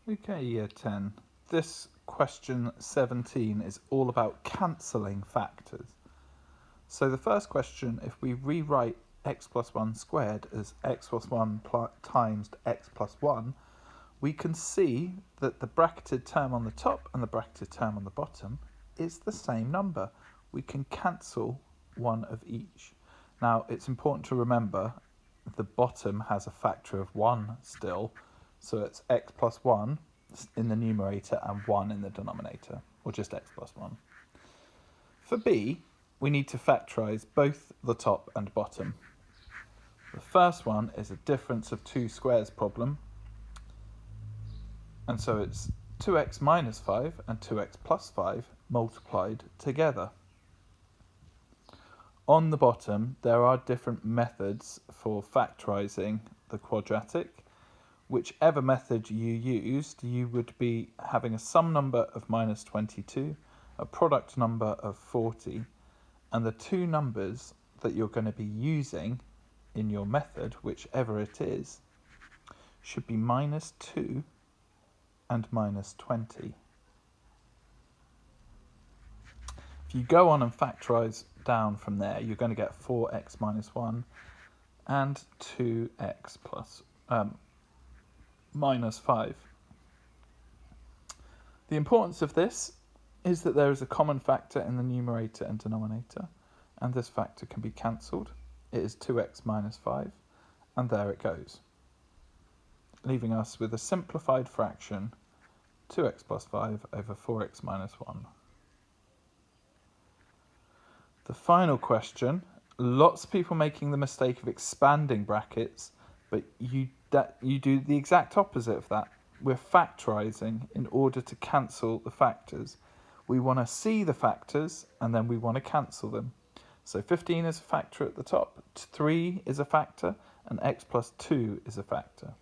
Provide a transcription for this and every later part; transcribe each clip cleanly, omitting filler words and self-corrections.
Okay, Year 10. This question 17 is all about cancelling factors. So the first question, if we rewrite x plus 1 squared as x plus 1 times x plus 1, we can see that the bracketed term on the top and the bracketed term on the bottom is the same number. We can cancel one of each. Now, it's important to remember the bottom has a factor of 1 still, so it's x plus 1 in the numerator and 1 in the denominator, or just x plus 1. For b, we need to factorise both the top and bottom. The first one is a difference of two squares problem, and so it's 2x minus 5 and 2x plus 5 multiplied together. On the bottom, there are different methods for factorising the quadratic. Whichever method you used, you would be having a sum number of minus 22, a product number of 40, and the two numbers that you're going to be using in your method, whichever it is, should be minus 2 and minus 20. If you go on and factorise down from there, you're going to get 4x minus 1 and 2x plus minus 5. The importance of this is that there is a common factor in the numerator and denominator, and this factor can be cancelled. It is 2x minus 5, and there it goes, leaving us with a simplified fraction, 2x plus 5 over 4x minus 1. The final question, lots of people making the mistake of expanding brackets, but you do the exact opposite of that. We're factorising in order to cancel the factors. We want to see the factors and then we want to cancel them. So 15 is a factor at the top, 3 is a factor, and x plus 2 is a factor.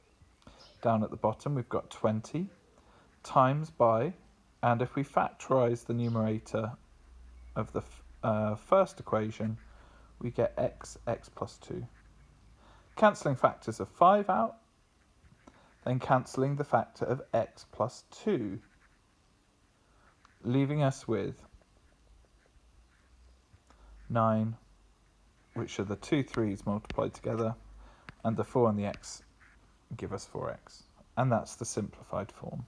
Down at the bottom we've got 20 times by, and if we factorise the numerator of the first equation, we get x plus 2. Cancelling factors of 5 out, then cancelling the factor of x plus 2, leaving us with 9, which are the two 3's multiplied together, and the 4 and the x give us 4x. And that's the simplified form.